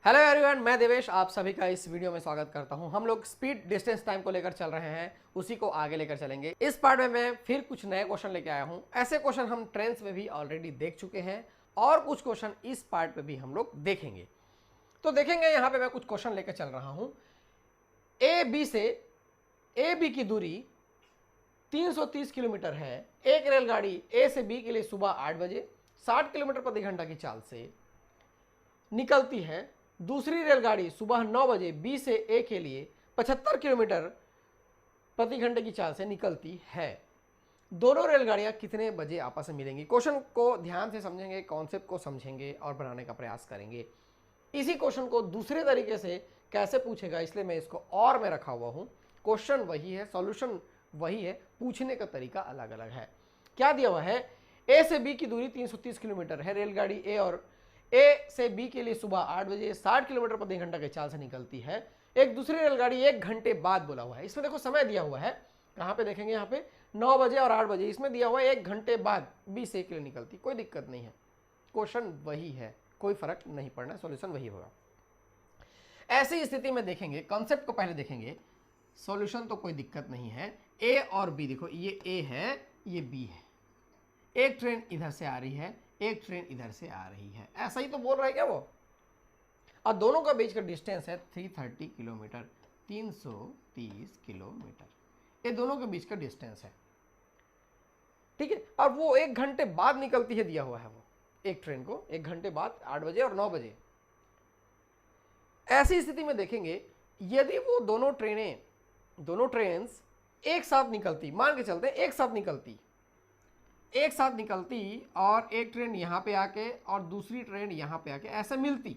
Hello everyone, मैं देवेश आप सभी का इस वीडियो में स्वागत करता हूं। हम लोग स्पीड डिस्टेंस टाइम को लेकर चल रहे हैं, उसी को आगे लेकर चलेंगे। इस पार्ट में मैं फिर कुछ नए क्वेश्चन लेके आया हूं। ऐसे क्वेश्चन हम ट्रेंड्स में भी ऑलरेडी देख चुके हैं और कुछ क्वेश्चन इस पार्ट में भी हम लोग देखेंगे। तो देखेंगे यहाँ पे मैं कुछ क्वेश्चन लेकर चल रहा हूँ। ए बी की दूरी 330 किलोमीटर है। एक रेलगाड़ी ए से बी के लिए सुबह 8 बजे 60 किलोमीटर प्रति घंटा की चाल से निकलती है। दूसरी रेलगाड़ी सुबह 9 बजे बी से ए के लिए 75 किलोमीटर प्रति घंटे की चाल से निकलती है। दोनों रेलगाड़ियां कितने बजे आपस में मिलेंगी? क्वेश्चन को ध्यान से समझेंगे, कॉन्सेप्ट को समझेंगे और बनाने का प्रयास करेंगे। इसी क्वेश्चन को दूसरे तरीके से कैसे पूछेगा, इसलिए मैं इसको और में रखा हुआ हूं। क्वेश्चन वही है, सॉल्यूशन वही है, पूछने का तरीका अलग अलग है। क्या दिया हुआ है? ए से बी की दूरी 330 किलोमीटर है। रेलगाड़ी ए से बी के लिए सुबह 8 बजे 60 किलोमीटर प्रति घंटा की चाल से निकलती है। एक दूसरी रेलगाड़ी 1 घंटे बाद बोला हुआ है। इसमें देखो समय दिया हुआ है, कहां पे देखेंगे? यहाँ पे 9 बजे और 8 बजे। इसमें दिया हुआ है 1 घंटे बाद बी से ए के लिए निकलती। कोई दिक्कत नहीं है, क्वेश्चन वही है, कोई फर्क नहीं पड़ना, सॉल्यूशन वही होगा। ऐसी स्थिति में देखेंगे, कॉन्सेप्ट को पहले देखेंगे, सॉल्यूशन तो कोई दिक्कत नहीं है। ए और बी देखो, ये ए है, ये बी है। एक ट्रेन इधर से आ रही है, एक ट्रेन इधर से आ रही है। ऐसा ही तो बोल रहा है क्या वो? और दोनों का बीच का डिस्टेंस है 330 किलोमीटर, 330 किलोमीटर। ये दोनों के बीच का डिस्टेंस है, ठीक है। और वो 1 घंटे बाद निकलती है, दिया हुआ है वो एक ट्रेन को 1 घंटे बाद, 8 बजे और 9 बजे। ऐसी स्थिति में देखेंगे, यदि वो दोनों ट्रेन्स एक साथ निकलती, मान के चलते एक साथ निकलती और एक ट्रेन यहां पे आके और दूसरी ट्रेन यहां पे आके ऐसे मिलती।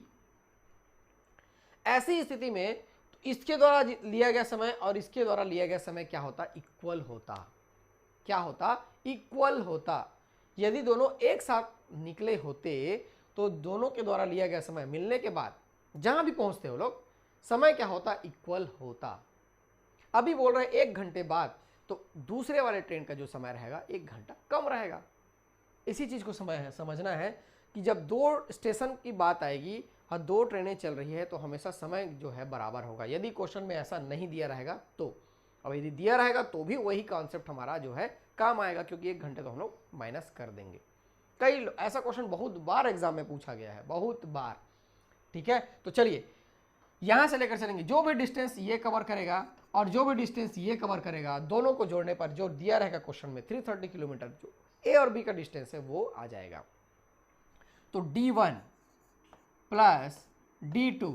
ऐसी स्थिति में इसके द्वारा लिया गया समय और इसके द्वारा लिया गया समय क्या होता? इक्वल होता। क्या होता? इक्वल होता। यदि दोनों एक साथ निकले होते तो दोनों के द्वारा लिया गया समय मिलने के बाद जहां भी पहुंचते हो लोग, समय क्या होता? इक्वल होता। अभी बोल रहे 1 घंटे बाद, तो दूसरे वाले ट्रेन का जो समय रहेगा 1 घंटा कम रहेगा। इसी चीज को समझना है कि जब 2 स्टेशन की बात आएगी और 2 ट्रेनें चल रही है तो हमेशा समय जो है बराबर होगा। यदि क्वेश्चन में ऐसा नहीं दिया रहेगा तो, अब यदि दिया रहेगा तो भी वही कॉन्सेप्ट हमारा जो है काम आएगा, क्योंकि 1 घंटे तो हम लोग माइनस कर देंगे। कई ऐसा क्वेश्चन बहुत बार एग्जाम में पूछा गया है, बहुत बार, ठीक है। तो चलिए यहां से लेकर चलेंगे, जो भी डिस्टेंस ये कवर करेगा और जो भी डिस्टेंस ये कवर करेगा, दोनों को जोड़ने पर जो दिया रहेगा क्वेश्चन में 330 किलोमीटर, जो ए और बी का डिस्टेंस है वो आ जाएगा। तो D1 plus D2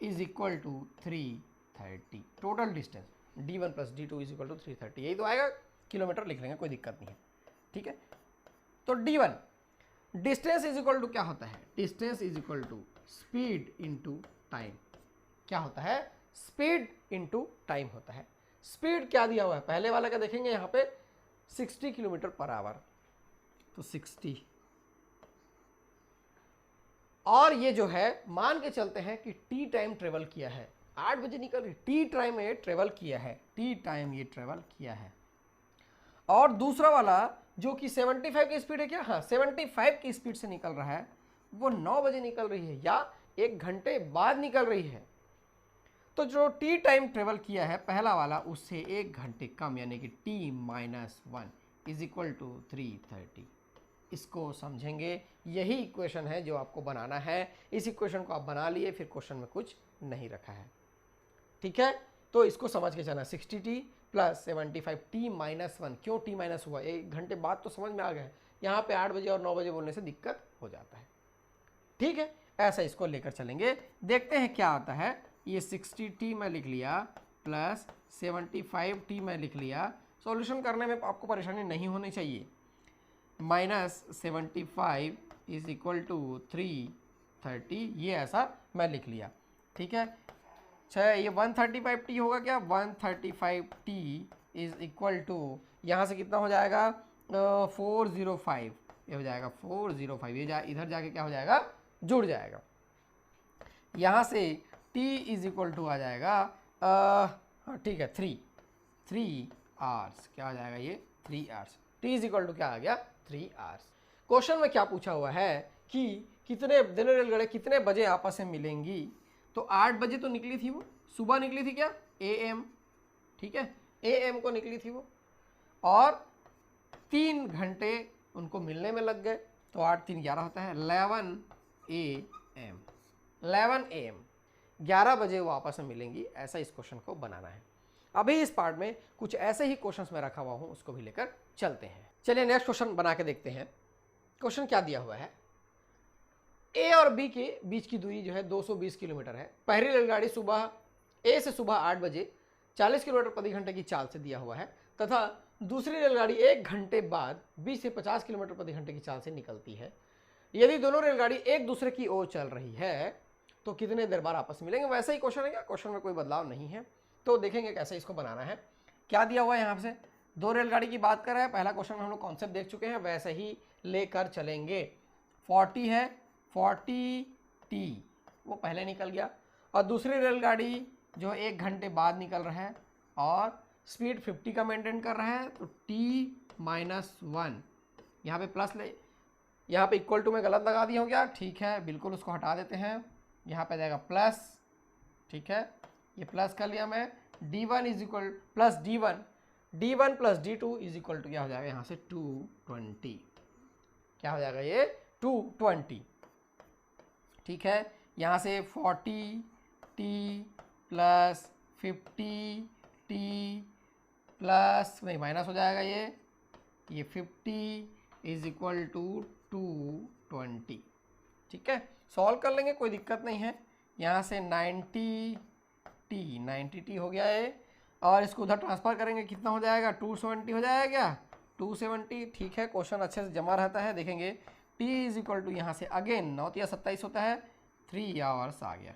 is equal to 330। Total distance D1 plus D2 is equal to 330, यही तो आएगा। किलोमीटर लिख लेंगे, कोई दिक्कत नहीं है, ठीक है। तो D1 distance is equal to क्या होता है? Distance is equal to speed into time. क्या होता है? स्पीड इंटू टाइम होता है। स्पीड क्या दिया हुआ है? पहले वाला का देखेंगे, यहां पे 60 किलोमीटर पर आवर, तो 60। और ये जो है मान के चलते हैं कि टी टाइम ट्रेवल किया है, 8 बजे निकल रही, टी टाइम ये ट्रेवल किया है, टी टाइम ये ट्रेवल किया है। और दूसरा वाला जो कि 75 की स्पीड है, क्या? हाँ, 75 की स्पीड से निकल रहा है, वो 9 बजे निकल रही है या 1 घंटे बाद निकल रही है। तो जो टी टाइम ट्रेवल किया है पहला वाला, उससे 1 घंटे कम, यानी कि t-1 इज इक्वल टू 330। इसको समझेंगे, यही इक्वेशन है जो आपको बनाना है। इस इक्वेशन को आप बना लिए, फिर क्वेश्चन में कुछ नहीं रखा है, ठीक है। तो इसको समझ के चलना, 60t प्लस 75 t-1। क्यों t- हुआ? 1 घंटे बाद तो समझ में आ गया, यहाँ पे 8 बजे और 9 बजे बोलने से दिक्कत हो जाता है, ठीक है। ऐसा इसको लेकर चलेंगे, देखते हैं क्या आता है। ये 60t मैं लिख लिया प्लस 75t मैं लिख लिया। सॉल्यूशन करने में आपको परेशानी नहीं होनी चाहिए। माइनस 75 इज इक्वल टू 330, ये ऐसा मैं लिख लिया, ठीक है। अच्छा, ये 135t होगा क्या? 135t इज इक्वल टू, यहाँ से कितना हो जाएगा? 405, ये हो जाएगा 405। ये इधर जाके क्या हो जाएगा? जुड़ जाएगा। यहाँ से t इज इक्वल टू आ जाएगा, हाँ ठीक है, 3 आवर्स। क्या आ जाएगा ये? 3 hours. t is equal to क्या आ गया? 3 आवर्स। क्वेश्चन में क्या पूछा हुआ है कि कितने दोनों रेलगाड़ी कितने बजे आपस में मिलेंगी। तो 8 बजे तो निकली थी, वो सुबह निकली थी क्या, AM, ठीक है, AM को निकली थी वो, और 3 घंटे उनको मिलने में लग गए। तो 8 3 11 होता है 11 AM, 11 AM, 11 बजे वो आपस में मिलेंगी। ऐसा इस क्वेश्चन को बनाना है। अभी इस पार्ट में कुछ ऐसे ही क्वेश्चंस मैं रखा हुआ हूं, उसको भी लेकर चलते हैं। चलिए नेक्स्ट क्वेश्चन बना के देखते हैं। क्वेश्चन क्या दिया हुआ है, ए और बी के बीच की दूरी जो है 220 किलोमीटर है। पहली रेलगाड़ी सुबह ए से सुबह 8 बजे 40 किलोमीटर प्रति घंटे की चाल से दिया हुआ है, तथा दूसरी रेलगाड़ी 1 घंटे बाद 20 से 50 किलोमीटर प्रति घंटे की चाल से निकलती है। यदि दोनों रेलगाड़ी एक दूसरे की ओर चल रही है तो कितने देर बाद आपस में मिलेंगे। वैसा ही क्वेश्चन है क्या, क्वेश्चन में कोई बदलाव नहीं है। तो देखेंगे कैसे इसको बनाना है। क्या दिया हुआ है यहाँ से, 2 रेलगाड़ी की बात कर रहे हैं। पहला क्वेश्चन में हम लोग कॉन्सेप्ट देख चुके हैं, वैसे ही लेकर चलेंगे। 40 है, 40T वो पहले निकल गया, और दूसरी रेलगाड़ी जो 1 घंटे बाद निकल रहा है और स्पीड 50 का मेंटेन कर रहा है। तो T-1 यहाँ पे प्लस ले, यहाँ पे इक्वल टू में गलत लगा दिया हो क्या, ठीक है, बिल्कुल उसको हटा देते हैं। यहाँ पे जाएगा प्लस, ठीक है, ये प्लस कर लिया मैं। D1 is equal plus D1 plus D2 is equal to क्या हो जाएगा यहाँ से 220, क्या हो जाएगा ये 220, ठीक है। यहाँ से 40T प्लस 50T प्लस नहीं माइनस हो जाएगा ये 50 इज इक्वल टू 220, ठीक है। सॉल्व कर लेंगे, कोई दिक्कत नहीं है। यहाँ से 90T हो गया है, और इसको उधर ट्रांसफर करेंगे, कितना हो जाएगा 270 हो जाएगा क्या, 270, ठीक है। क्वेश्चन अच्छे से जमा रहता है। देखेंगे T इज इक्वल टू यहाँ से अगेन 9 या 27 होता है, 3 आवर्स आ गया।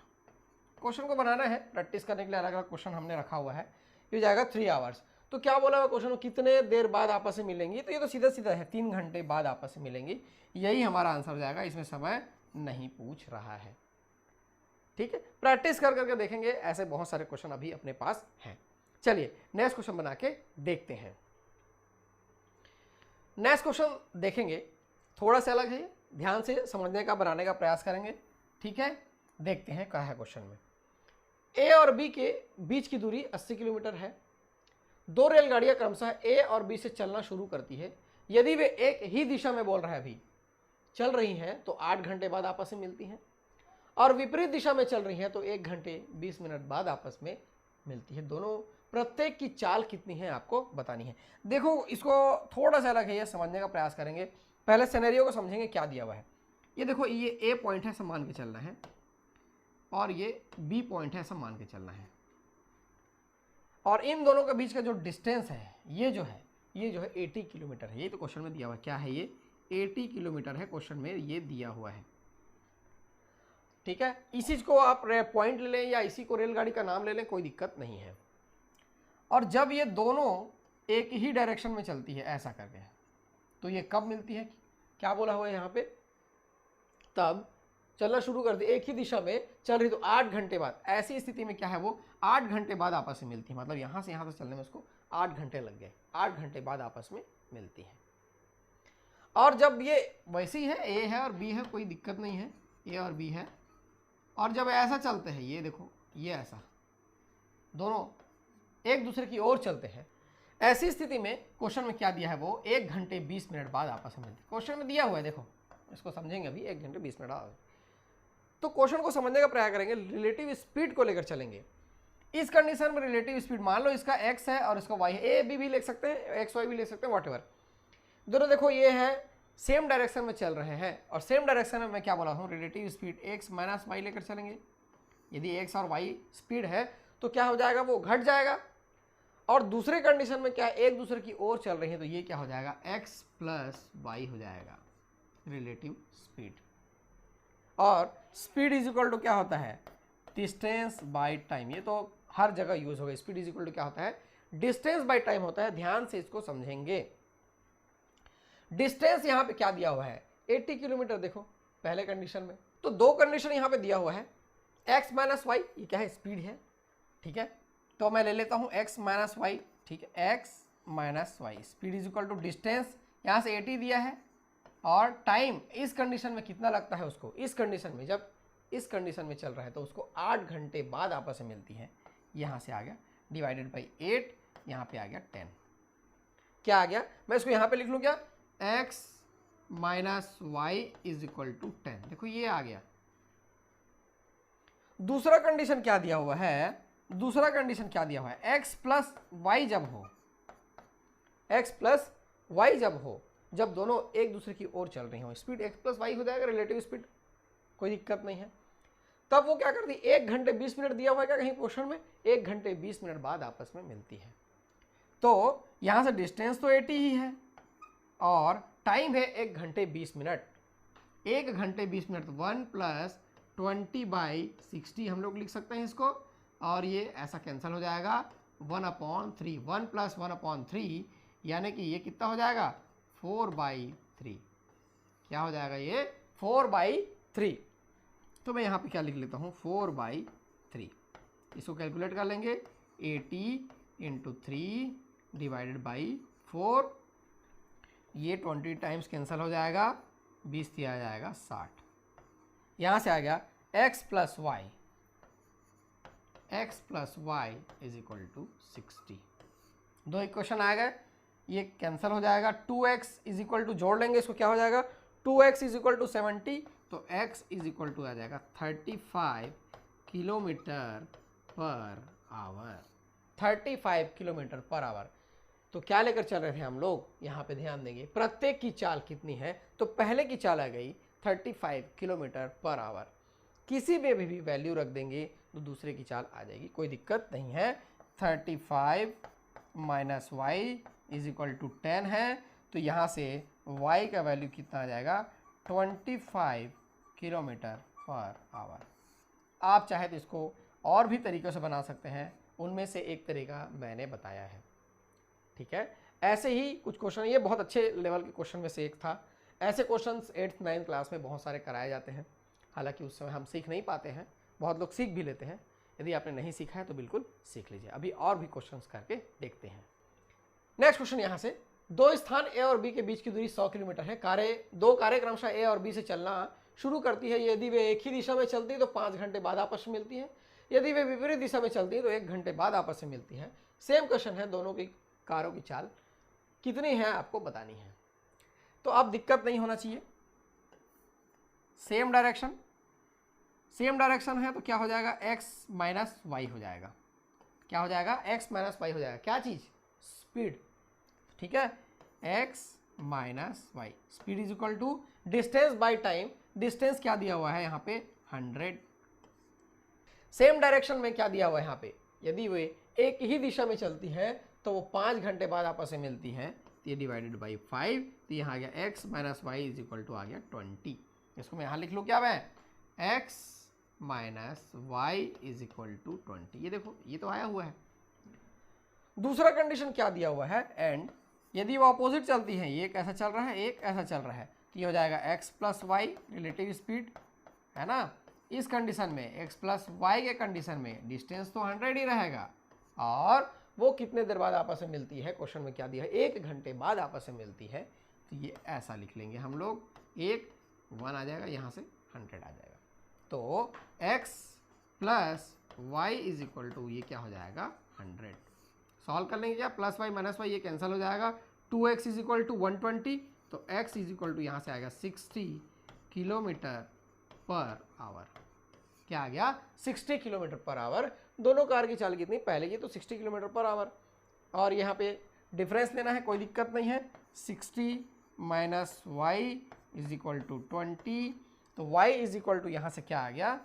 क्वेश्चन को बनाना है, प्रैक्टिस करने के लिए अलग अलग क्वेश्चन हमने रखा हुआ है। ये जाएगा 3 आवर्स। तो क्या बोला हुआ क्वेश्चन, कितने देर बाद आपस में मिलेंगी, तो ये तो सीधा सीधा है, 3 घंटे बाद आपस में मिलेंगी। यही हमारा आंसर हो जाएगा, इसमें समय नहीं पूछ रहा है, ठीक है। प्रैक्टिस कर करके देखेंगे, ऐसे बहुत सारे क्वेश्चन अभी अपने पास हैं। चलिए नेक्स्ट क्वेश्चन बना के देखते हैं। नेक्स्ट क्वेश्चन देखेंगे, थोड़ा सा अलग है, ध्यान से समझने का बनाने का प्रयास करेंगे, ठीक है। देखते हैं क्या है क्वेश्चन में। ए और बी के बीच की दूरी 80 किलोमीटर है। 2 रेलगाड़ियां क्रमशः ए और बी से चलना शुरू करती है। यदि वे एक ही दिशा में बोल रहा है अभी चल रही हैं तो 8 घंटे बाद आपस में मिलती हैं, और विपरीत दिशा में चल रही हैं तो 1 घंटे 20 मिनट बाद आपस में मिलती है। दोनों प्रत्येक की चाल कितनी है आपको बतानी है। देखो इसको थोड़ा सा अलग है, ये समझने का प्रयास करेंगे। पहले सिनेरियो को समझेंगे क्या दिया हुआ है। ये देखो, ये ए पॉइंट है, ऐसा मान के चलना है, और ये बी पॉइंट है, ऐसा मान के चलना है, और इन दोनों के बीच का जो डिस्टेंस है ये जो है 80 किलोमीटर है। ये तो क्वेश्चन में दिया हुआ है, क्या है ये 80 किलोमीटर है, क्वेश्चन में ये दिया हुआ है, ठीक है। इसी को आप पॉइंट ले लें या इसी को रेलगाड़ी का नाम ले लें, कोई दिक्कत नहीं है। और जब ये दोनों एक ही डायरेक्शन में चलती है ऐसा करके, तो ये कब मिलती है, क्या बोला हुआ है यहाँ पे, तब चलना शुरू कर दी, एक ही दिशा में चल रही तो 8 घंटे बाद। ऐसी स्थिति में क्या है, वो 8 घंटे बाद आपस में मिलती है, मतलब यहाँ से यहाँ तक चलने में उसको 8 घंटे लग गए, 8 घंटे बाद आपस में मिलती है। और जब ये वैसी है, ए है और बी है, कोई दिक्कत नहीं है, ए और बी है, और जब ऐसा चलते हैं, ये देखो ये ऐसा, दोनों एक दूसरे की ओर चलते हैं, ऐसी स्थिति में क्वेश्चन में क्या दिया है, वो 1 घंटे 20 मिनट बाद आपस में मिलती है। क्वेश्चन में दिया हुआ है, देखो इसको समझेंगे अभी, 1 घंटे 20 मिनट आ। तो क्वेश्चन को समझने का प्रयास करेंगे, रिलेटिव स्पीड को लेकर चलेंगे। इस कंडीशन में रिलेटिव स्पीड मान लो इसका x है और इसका y है, ए बी भी लिख सकते हैं, x y भी लिख सकते हैं, वॉट एवर। दोनों देखो ये है सेम डायरेक्शन में चल रहे हैं, और सेम डायरेक्शन में मैं क्या बोला हूँ, relative speed x minus y लेकर चलेंगे। यदि x और y स्पीड है तो क्या हो जाएगा, वो घट जाएगा। और दूसरे कंडीशन में क्या, एक दूसरे की ओर चल रही है, तो ये क्या हो जाएगा, x प्लस वाई हो जाएगा रिलेटिव स्पीड। और स्पीड इज इक्वल टू क्या होता है, डिस्टेंस बाय टाइम। ये तो हर जगह यूज होगा, स्पीड इज इक्वल टू क्या होता है, डिस्टेंस बाय टाइम होता है। ध्यान से इसको समझेंगे। डिस्टेंस यहाँ पे क्या दिया हुआ है, 80 किलोमीटर, देखो पहले कंडीशन में। तो 2 कंडीशन यहाँ पे दिया हुआ है, x माइनस वाई, ये क्या है, स्पीड है, ठीक है। तो मैं ले लेता हूँ x माइनस वाई, ठीक है, x minus y, speed is equal to distance, यहाँ से 80 दिया है और टाइम इस कंडीशन में कितना लगता है उसको, इस कंडीशन में जब इस कंडीशन में चल रहा है तो उसको 8 घंटे बाद आपस में मिलती है। यहाँ से आ गया डिवाइडेड बाई 8, यहाँ पे आ गया 10। क्या आ गया, मैं इसको यहाँ पे लिख लूँ क्या, x minus y is equal to 10। देखो ये आ गया। दूसरा कंडीशन क्या दिया हुआ है, दूसरा कंडीशन क्या दिया हुआ है, x प्लस वाई जब हो, x प्लस वाई जब हो, जब दोनों एक दूसरे की ओर चल रही हो, स्पीड x प्लस वाई हो जाएगा, रिलेटिव स्पीड, कोई दिक्कत नहीं है। तब वो क्या करती है, 1 घंटे 20 मिनट दिया हुआ है क्या कहीं क्वेश्चन में, 1 घंटे 20 मिनट बाद आपस में मिलती है। तो यहां से डिस्टेंस तो 80 ही है और टाइम है 1 घंटे 20 मिनट। 1 घंटे 20 मिनट 1 प्लस 20/60 हम लोग लिख सकते हैं इसको, और ये ऐसा कैंसिल हो जाएगा 1/3, 1 प्लस 1/3 यानी कि ये कितना हो जाएगा 4/3। क्या हो जाएगा ये 4/3। तो मैं यहाँ पे क्या लिख लेता हूँ 4/3। इसको कैलकुलेट कर लेंगे 80 × 3 डिवाइडेड बाई 4, ये 20 टाइम्स कैंसिल हो जाएगा, 20 दिया जाएगा 60। यहाँ से आ गया x plus y is equal to 60। दो इक्वेशन आ गए, ये कैंसिल हो जाएगा, 2x इज इक्वल टू, जोड़ लेंगे इसको, क्या हो जाएगा 2x इज इक्वल टू 70, तो x इज इक्वल टू आ जाएगा 35 kilometre per our. 35 kilometre per our. तो क्या लेकर चल रहे थे हम लोग, यहाँ पे ध्यान देंगे, प्रत्येक की चाल कितनी है, तो पहले की चाल आ गई 35 किलोमीटर पर आवर। किसी में भी वैल्यू रख देंगे तो दूसरे की चाल आ जाएगी, कोई दिक्कत नहीं है। 35 minus y is equal to 10 है, तो यहाँ से y का वैल्यू कितना आ जाएगा 25 किलोमीटर पर आवर। आप चाहे तो इसको और भी तरीक़ों से बना सकते हैं, उनमें से एक तरीका मैंने बताया है, ठीक है। ऐसे ही कुछ क्वेश्चन, ये बहुत अच्छे लेवल के क्वेश्चन में से एक था। ऐसे क्वेश्चंस 8th 9th क्लास में बहुत सारे कराए जाते हैं, हालांकि उस समय हम सीख नहीं पाते हैं, बहुत लोग सीख भी लेते हैं। यदि आपने नहीं सीखा है तो बिल्कुल सीख लीजिए। अभी और भी क्वेश्चंस करके देखते हैं। नेक्स्ट क्वेश्चन यहाँ से, दो स्थान ए और बी के बीच की दूरी 100 किलोमीटर है। दो कारें क्रमशः ए और बी से चलना शुरू करती है। यदि वे एक ही दिशा में चलती है तो 5 घंटे बाद आपस में मिलती है। यदि वे विपरीत दिशा में चलती है तो 1 घंटे बाद आपस में मिलती है। सेम क्वेश्चन है, दोनों की कारों की चाल कितनी है आपको बतानी है। तो अब दिक्कत नहीं होना चाहिए, सेम डायरेक्शन है तो क्या हो जाएगा x माइनस वाई हो जाएगा। क्या हो जाएगा x माइनस वाई हो जाएगा, क्या चीज, स्पीड, ठीक है। x minus y, speed is equal to distance by time. Distance क्या दिया हुआ है यहाँ पे 100। सेम डायरेक्शन में क्या दिया हुआ है यहाँ पे, यदि वे एक ही दिशा में चलती है तो वो 5 घंटे बाद आपस में मिलती है, तो ये डिवाइडेड बाई 5, तो यहाँ आ गया x minus y is equal to आ गया 20। इसको मैं यहाँ लिख लूँ क्या, मैं x minus y is equal to 20। ये देखो ये तो आया हुआ है। दूसरा कंडीशन क्या दिया हुआ है, एंड यदि वो अपोजिट चलती है, एक ऐसा चल रहा है एक ऐसा चल रहा है, तो ये हो जाएगा x plus y relative speed, है ना। इस कंडीशन में x प्लस वाई के कंडीशन में डिस्टेंस तो 100 ही रहेगा, और वो कितने देर बाद आपस में मिलती है, क्वेश्चन में क्या दिया है 1 घंटे बाद आपस में मिलती है। तो ये ऐसा लिख लेंगे हम लोग, 1 आ जाएगा, यहाँ से 100 आ जाएगा। तो x plus y is equal to ये क्या हो जाएगा 100। सॉल्व कर लेंगे क्या, प्लस वाई माइनस वाई ये कैंसिल हो जाएगा। 2x इज इक्वल टू 120, तो x इज इक्वल टू यहाँ से आएगा 60 किलोमीटर पर आवर। क्या आ गया 60 किलोमीटर पर आवर। दोनों कार की चाल कितनी, पहले की तो 60 किलोमीटर पर आवर, और यहाँ पे डिफरेंस लेना है, कोई दिक्कत नहीं है। 60 minus y is equal to 20, तो y इज इक्वल टू यहाँ से क्या आ गया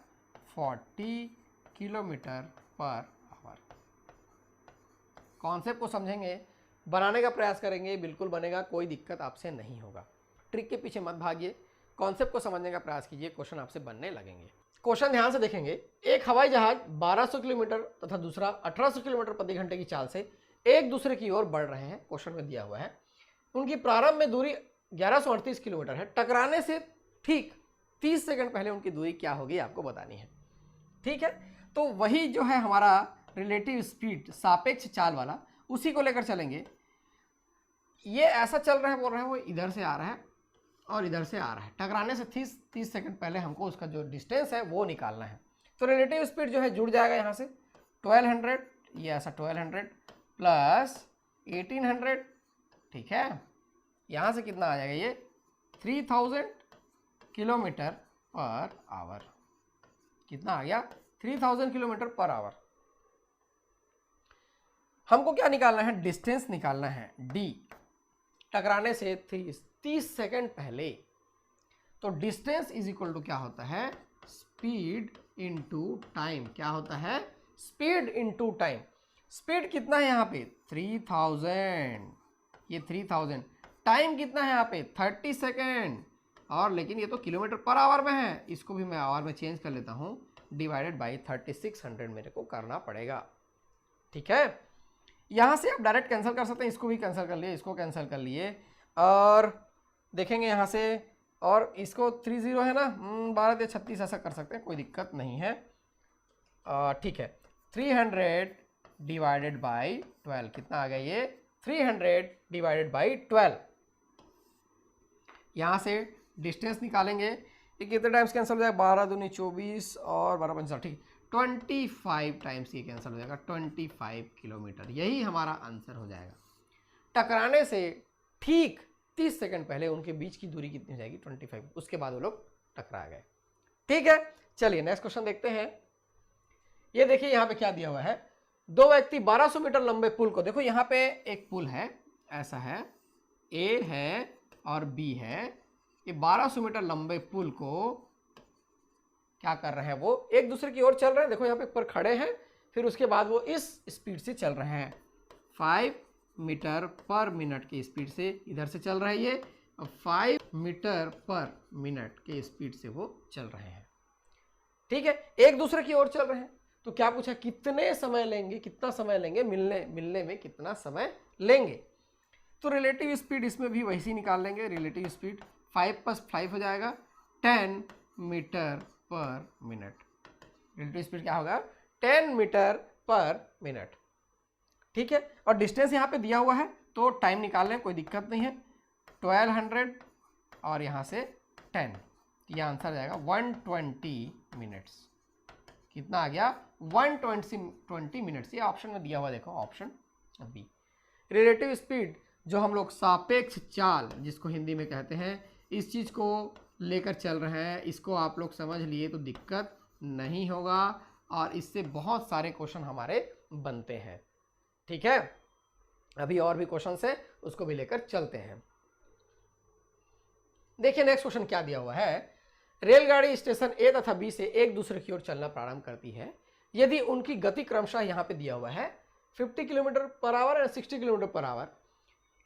40 किलोमीटर पर आवर। कॉन्सेप्ट को समझेंगे, बनाने का प्रयास करेंगे, बिल्कुल बनेगा, कोई दिक्कत आपसे नहीं होगा। ट्रिक के पीछे मत भागिए, कॉन्सेप्ट को समझने का प्रयास कीजिए, क्वेश्चन आपसे बनने लगेंगे। क्वेश्चन ध्यान से देखेंगे, एक हवाई जहाज 1200 किलोमीटर तथा दूसरा 1800 किलोमीटर प्रति घंटे की चाल से एक दूसरे की ओर बढ़ रहे हैं। क्वेश्चन में दिया हुआ है उनकी प्रारंभ में दूरी 1138 किलोमीटर है। टकराने से ठीक 30 सेकंड पहले उनकी दूरी क्या होगी आपको बतानी है, ठीक है। तो वही जो है हमारा रिलेटिव स्पीड, सापेक्ष चाल वाला, उसी को लेकर चलेंगे। ये ऐसा चल रहा है, बोल रहे हैं वो इधर से आ रहा है, और इधर से आ रहा है। टकराने से 30 सेकंड पहले हमको उसका जो डिस्टेंस है वो निकालना है। तो रिलेटिव स्पीड जो है जुड़ जाएगा यहाँ से 1200, ये ऐसा 1200 प्लस 1800, ठीक है। यहाँ से कितना आ जाएगा ये 3000 किलोमीटर पर आवर। कितना आ गया 3000 किलोमीटर पर आवर। हमको क्या निकालना है, डिस्टेंस निकालना है डी, टकराने से 30 सेकंड पहले। तो डिस्टेंस इज इक्वल टू क्या होता है, स्पीड इनटू टाइम। क्या होता है, स्पीड इनटू टाइम। स्पीड कितना है यहाँ पे 3000, ये 3000। टाइम कितना है यहाँ पे 30 सेकेंड, और लेकिन ये तो किलोमीटर पर आवर में है, इसको भी मैं आवर में चेंज कर लेता हूँ, डिवाइडेड बाई 3600 मेरे को करना पड़ेगा। ठीक है, यहाँ से आप डायरेक्ट कैंसिल कर सकते हैं, इसको भी कैंसिल कर लिए, इसको कैंसिल कर लिए, और देखेंगे यहाँ से, और इसको 30 है ना, 12 या 36 ऐसा कर सकते हैं, कोई दिक्कत नहीं है। ठीक है, 300 डिवाइडेड बाई 12 कितना आ गया ये 300 डिवाइडेड बाई 12। यहाँ से डिस्टेंस निकालेंगे, ये कितने टाइम्स कैंसिल हो जाएगा, 12 दूनी 24 और 12 पंचा, ठीक 25 टाइम्स ये कैंसिल हो जाएगा, 25 किलोमीटर। यही हमारा आंसर हो जाएगा। टकराने से ठीक 30 सेकंड पहले उनके बीच की दूरी कितनी हो जाएगी 25, उसके बाद वो लोग टकरा गए। ठीक है, चलिए नेक्स्ट क्वेश्चन देखते हैं। ये देखिए यहाँ पे क्या दिया हुआ है, दो व्यक्ति 1200 मीटर लंबे पुल को, देखो यहाँ पे एक पुल है, ऐसा है, ए है और बी है, ये 1200 मीटर लंबे पुल को क्या कर रहे हैं, वो एक दूसरे की ओर चल रहे हैं। देखो यहाँ पे ऊपर खड़े हैं, फिर उसके बाद वो इस स्पीड से चल रहे हैं, 5 मीटर पर मिनट की स्पीड से इधर से चल रहा है ये, 5 मीटर पर मिनट के स्पीड से वो चल रहे हैं। ठीक है, एक दूसरे की ओर चल रहे हैं। तो क्या पूछा, कितने समय लेंगे, कितना समय लेंगे, मिलने में कितना समय लेंगे। तो रिलेटिव स्पीड इसमें भी वैसी निकाल लेंगे, रिलेटिव स्पीड 5 + 5 हो जाएगा 10 मीटर पर मिनट। रिलेटिव स्पीड क्या होगा 10 मीटर पर मिनट। ठीक है, और डिस्टेंस यहाँ पे दिया हुआ है, तो टाइम निकाल लें, कोई दिक्कत नहीं है, 1200 और यहाँ से 10, यह आंसर आ जाएगा 120 मिनट्स। कितना आ गया 120 मिनट्स, ये ऑप्शन में दिया हुआ, देखो ऑप्शन बी। रिलेटिव स्पीड जो हम लोग सापेक्ष चाल जिसको हिंदी में कहते हैं, इस चीज़ को लेकर चल रहे हैं, इसको आप लोग समझ लिए तो दिक्कत नहीं होगा, और इससे बहुत सारे क्वेश्चन हमारे बनते हैं। ठीक है, अभी और भी क्वेश्चन है, उसको भी लेकर चलते हैं। देखिए नेक्स्ट क्वेश्चन क्या दिया हुआ है, रेलगाड़ी स्टेशन ए तथा बी से एक दूसरे की ओर चलना प्रारंभ करती है यदि उनकी गति क्रमशः यहाँ पे दिया हुआ है 50 किलोमीटर पर आवर और 60 किलोमीटर पर आवर,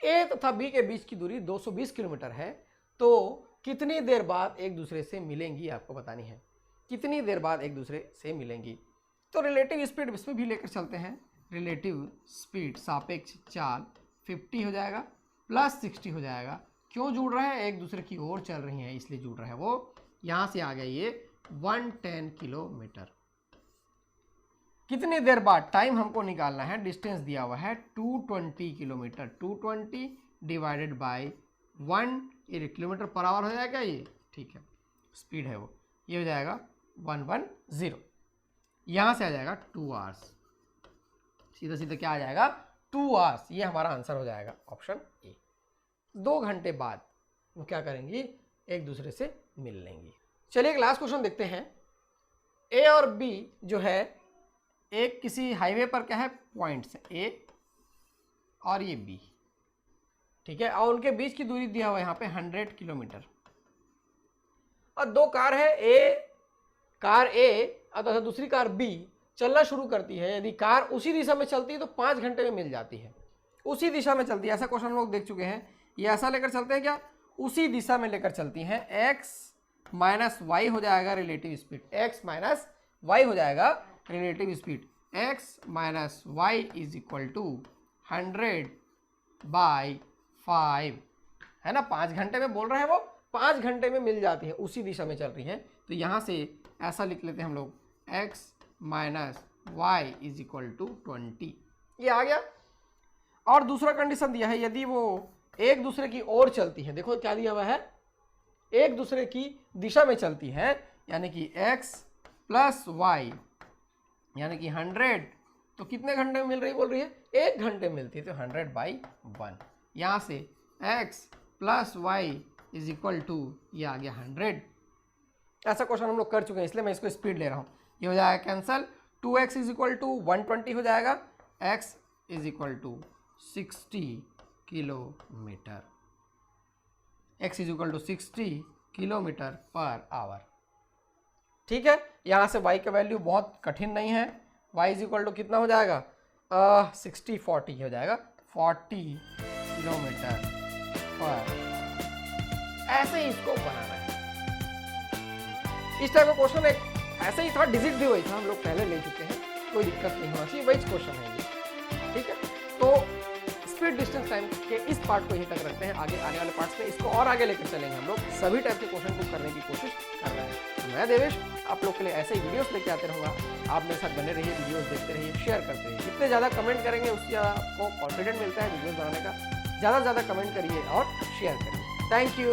ए तथा बी के बीच की दूरी 220 किलोमीटर है, तो कितनी देर बाद एक दूसरे से मिलेंगी, आपको बतानी है कितनी देर बाद एक दूसरे से मिलेंगी। तो रिलेटिव स्पीड इसमें भी लेकर चलते हैं, रिलेटिव स्पीड सापेक्ष चाल 50 हो जाएगा प्लस 60 हो जाएगा। क्यों जुड़ रहा है, एक दूसरे की ओर चल रही हैं इसलिए जुड़ रहा है वो। यहाँ से आ गया ये 110 किलोमीटर। कितनी देर बाद, टाइम हमको निकालना है, डिस्टेंस दिया हुआ है 220 किलोमीटर, 220 डिवाइडेड बाई 1, ये किलोमीटर पर आवर हो जाएगा ये, ठीक है, स्पीड है वो, ये हो जाएगा 110। यहाँ से आ जाएगा 2 आवर्स, सीधा सीधा क्या आ जाएगा 2 आवर्स, ये हमारा आंसर हो जाएगा ऑप्शन ए। 2 घंटे बाद वो क्या करेंगी, एक दूसरे से मिल लेंगी। चलिए एक लास्ट क्वेश्चन देखते हैं। ए और बी जो है एक किसी हाईवे पर क्या है, पॉइंट्स है ए और ये बी, ठीक है, और उनके बीच की दूरी दिया हुआ है यहाँ पे 100 किलोमीटर, और 2 कार है, कार ए और दूसरी कार बी चलना शुरू करती है। यदि कार उसी दिशा में चलती है तो 5 घंटे में मिल जाती है, उसी दिशा में चलती है, ऐसा क्वेश्चन हम लोग देख चुके हैं। ये ऐसा लेकर चलते हैं क्या, उसी दिशा में लेकर चलती हैं, x - y हो जाएगा रिलेटिव स्पीड, x - y हो जाएगा relative speed, x - y is equal to 100/5 है ना, 5 घंटे में बोल रहे हैं वो, 5 घंटे में मिल जाती है, उसी दिशा में चल रही है। तो यहाँ से ऐसा लिख लेते हैं हम लोग, x - y is equal to 20, ये आ गया। और दूसरा कंडीशन दिया है, यदि वो एक दूसरे की ओर चलती है, देखो क्या दिया हुआ है, एक दूसरे की दिशा में चलती हैं, यानी कि x प्लस वाई यानी कि 100, तो कितने घंटे में मिल रही बोल रही है? 1 घंटे मिलती है, तो 100/1। यहाँ से x plus y is equal to, ये आ गया 100। ऐसा क्वेश्चन हम लोग कर चुके हैं, इसलिए मैं इसको स्पीड ले रहा हूँ। ये हो जाएगा cancel, 2x is equal to 120 हो जाएगा, x is equal to 60 kilometre, x is equal to 60 kilometre per hour. ठीक है, यहाँ से y का वैल्यू बहुत कठिन नहीं है, y इज इक्वल टू कितना हो जाएगा? 60-40 हो जाएगा, 40 किलोमीटर पर। ऐसे ही इसको बनाना है। इस टाइप का क्वेश्चन एक ऐसे ही था, डिजिट भी वही था, हम लोग पहले ले चुके हैं, कोई दिक्कत नहीं होना चाहिए, वही क्वेश्चन है ये। ठीक है, तो स्पीड डिस्टेंस टाइम के इस पार्ट को यहीं तक रखते हैं। आगे आने वाले पार्ट्स में इसको और आगे लेकर चलेंगे हम लोग, सभी टाइप के क्वेश्चन को करने की कोशिश कर रहे हैं। मैं देवेश आप लोग के लिए ऐसे ही वीडियोस लेके आते रहूँगा। आप मेरे साथ बने रहिए, वीडियोस देखते रहिए, शेयर करते रहिए। जितने ज़्यादा कमेंट करेंगे उससे ज़्यादा आपको कॉन्फिडेंट मिलता है वीडियोस बनाने का। ज़्यादा से ज़्यादा कमेंट करिए और शेयर करिए। Thank you.